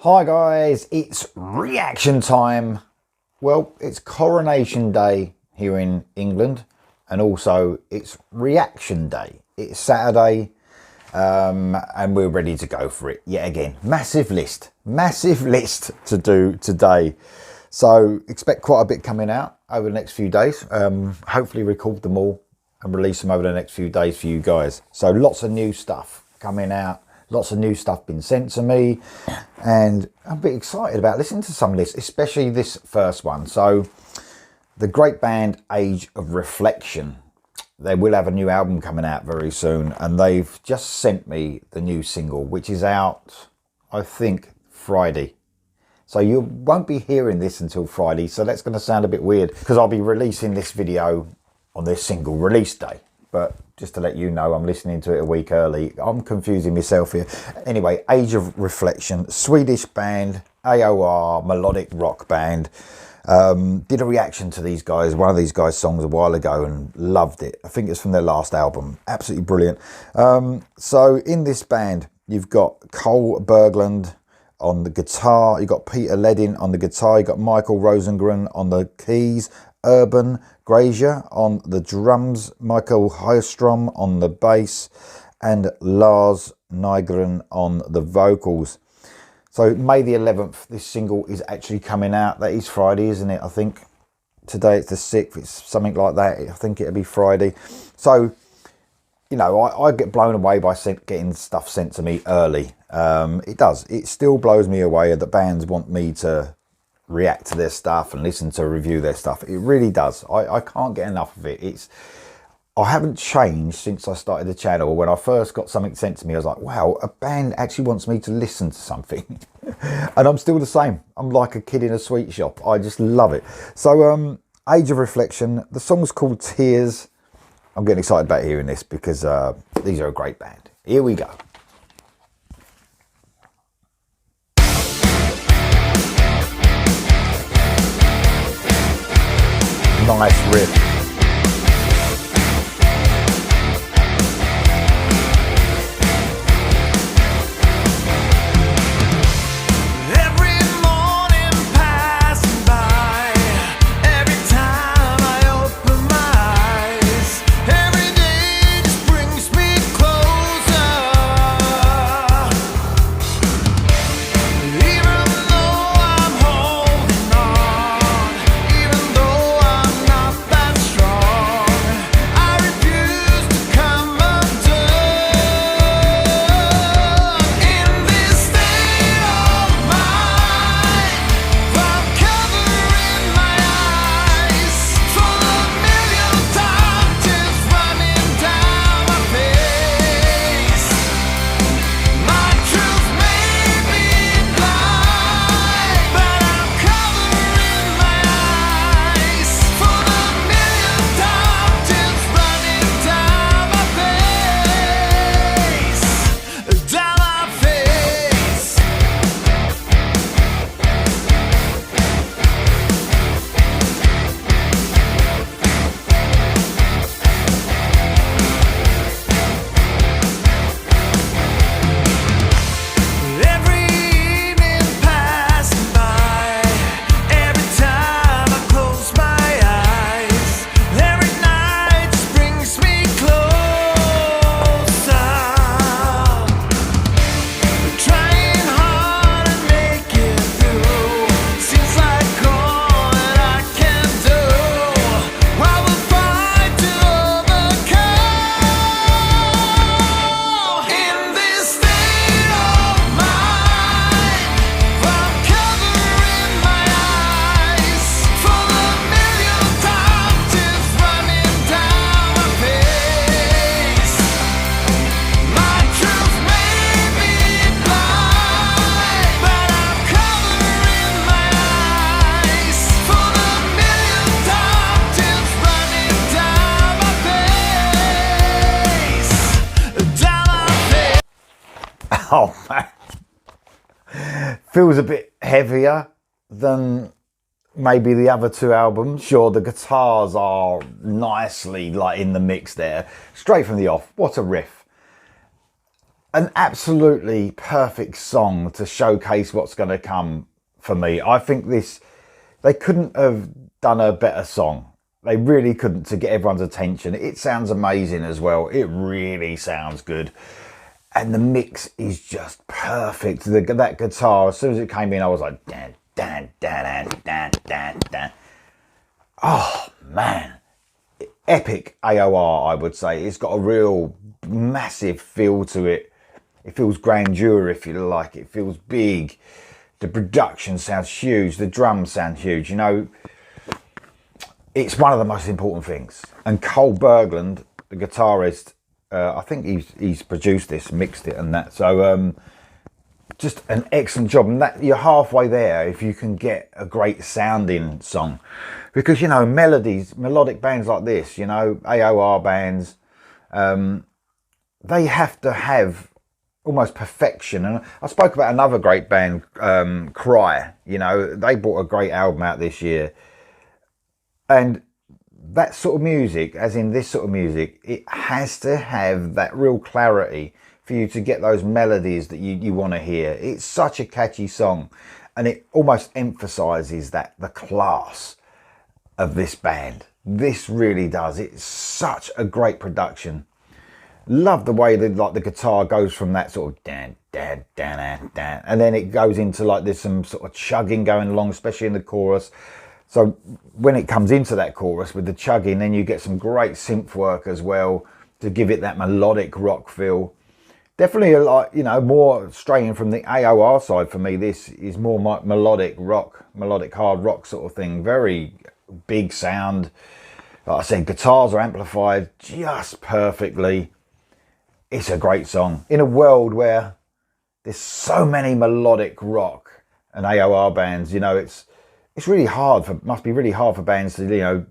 Hi guys, it's reaction time. Well, it's Coronation Day here in England, and also it's reaction day. It's Saturday, and we're ready to go for it yet again. Massive list to do today. So expect quite a bit coming out over the next few days. Hopefully record them all and release them over the next few days for you guys. So lots of new stuff coming out. Lots of new stuff been sent to me, and I'm a bit excited about listening to some of this, especially this first one. So the great band Age of Reflection, they will have a new album coming out very soon, and they've just sent me the new single, which is out, I think, Friday. So you won't be hearing this until Friday, so that's going to sound a bit weird because I'll be releasing this video on their single release day. But just to let you know, I'm listening to it a week early. I'm confusing myself here. Anyway, Age of Reflection, Swedish band, AOR, melodic rock band. Did a reaction to these guys, one of these guys' songs a while ago, and loved it. I think it's from their last album. Absolutely brilliant. So in this band, you've got Cole Berglund on the guitar. You've got Peter Ledin on the guitar. You've got Michael Rosengren on the keys. Urban Grazier on the drums, Michael Hystrom on the bass, and Lars Nygren on the vocals. So May the 11th, this single is actually coming out. That is Friday, isn't it? I think today it's the 6th, it's something like that. I think it'll be Friday. So, you know, I get blown away by getting stuff sent to me early. It still blows me away that bands want me to react to their stuff and listen to review their stuff. It really does. I can't get enough of it. I haven't changed since I started the channel. When I first got something sent to me, I was like, wow, a band actually wants me to listen to something. And I'm still the same. I'm like a kid in a sweet shop. I just love it. So Age of Reflection, the song's called Tears. I'm getting excited about hearing this because these are a great band. Here we go. Nice riff. Oh man, feels a bit heavier than maybe the other two albums. Sure, the guitars are nicely like in the mix there, straight from the off. What a riff. an absolutely perfect song to showcase what's going to come for me. I think they couldn't have done a better song. They really couldn't, to get everyone's attention. It sounds amazing as well. It really sounds good. And the mix is just perfect. That guitar, as soon as it came in, I was like, dan, dan, dan, dan, dan, dan. Oh, man. Epic AOR, I would say. It's got a real massive feel to it. It feels grandeur, if you like. It feels big. The production sounds huge. The drums sound huge. You know, it's one of the most important things. And Cole Berglund, the guitarist, I think he's produced this, mixed it and that. So just an excellent job. And that you're halfway there if you can get a great sounding song. Because, you know, melodic bands like this, you know, AOR bands, they have to have almost perfection. And I spoke about another great band, Cry. You know, they brought a great album out this year. And that sort of music, as in this sort of music, it has to have that real clarity for you to get those melodies that you want to hear. It's such a catchy song, and it almost emphasizes that the class of this band. This really does. It's such a great production. Love the way that like the guitar goes from that sort of dan dan dan dan dan, and then it goes into like there's some sort of chugging going along, especially in the chorus. So when it comes into that chorus with the chugging, then you get some great synth work as well to give it that melodic rock feel. Definitely, like, you know, more straying from the AOR side for me. This is more melodic rock, melodic hard rock sort of thing. Very big sound. Like I said, guitars are amplified just perfectly. It's a great song in a world where there's so many melodic rock and AOR bands. You know, it's really hard must be really hard for bands to, you know,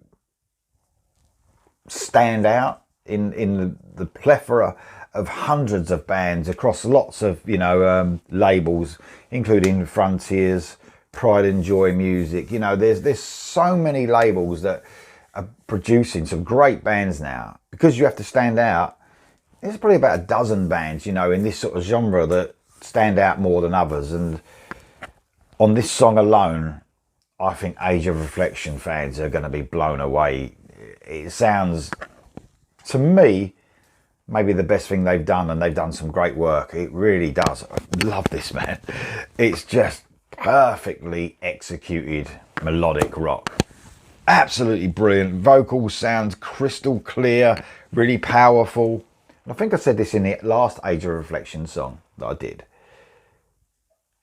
stand out in the plethora of hundreds of bands across lots of, you know, labels, including Frontiers, Pride and Joy Music. You know, there's so many labels that are producing some great bands now. Because you have to stand out, there's probably about a dozen bands, you know, in this sort of genre that stand out more than others. And on this song alone, I think Age of Reflection fans are going to be blown away. It sounds, to me, maybe the best thing they've done, and they've done some great work. It really does. I love this, man. It's just perfectly executed melodic rock. Absolutely brilliant. Vocals sound crystal clear, really powerful. I think I said this in the last Age of Reflection song that I did.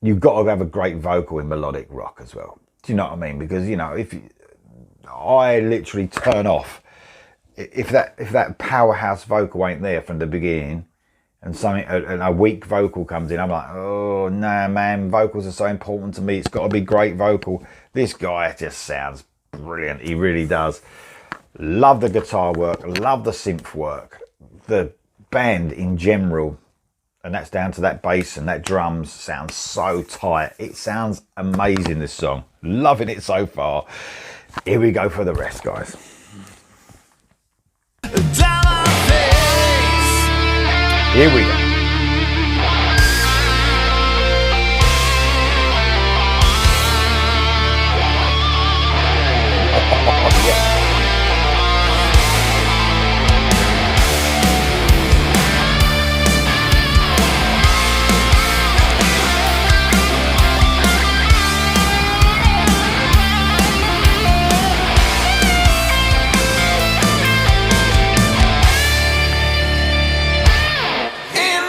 You've got to have a great vocal in melodic rock as well. Do you know what I mean? Because, you know, I literally turn off if that powerhouse vocal ain't there from the beginning, and a weak vocal comes in. I'm like, oh no, man, vocals are so important to me. It's got to be great vocal. This guy just sounds brilliant. He really does. Love the guitar work. Love the synth work. The band in general, and that's down to that bass and that drums, sounds so tight. It sounds amazing, this song. Loving it so far. Here we go for the rest, guys. Here we go. In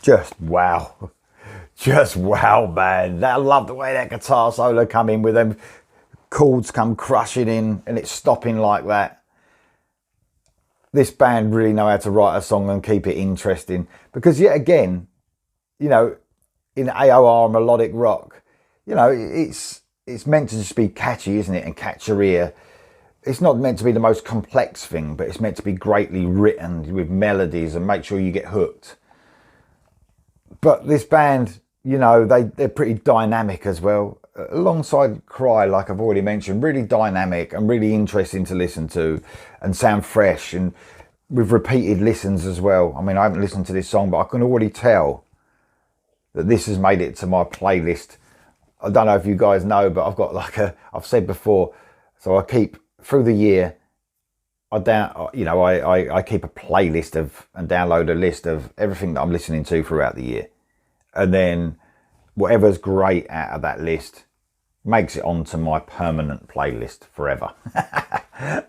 Just wow. Just wow, man. I love the way that guitar solo come in with them chords come crushing in and it's stopping like that. This band really know how to write a song and keep it interesting, because yet again, you know, in AOR melodic rock, you know, it's meant to just be catchy, isn't it, and catch your ear. It's not meant to be the most complex thing, but it's meant to be greatly written with melodies and make sure you get hooked. But this band, you know, they're pretty dynamic as well. Alongside Cry, like I've already mentioned, really dynamic and really interesting to listen to and sound fresh, and with repeated listens as well. I mean, I haven't listened to this song, but I can already tell that this has made it to my playlist. I don't know if you guys know, but I've got like I've said before, so I keep through the year, I keep a playlist of and download a list of everything that I'm listening to throughout the year, and then whatever's great out of that list makes it onto my permanent playlist forever.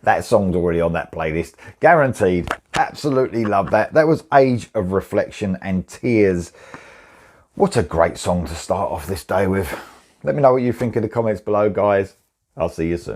That song's already on that playlist, guaranteed. Absolutely love that. That was Age of Reflection and Tears. What a great song to start off this day with. Let me know what you think in the comments below, guys. I'll see you soon.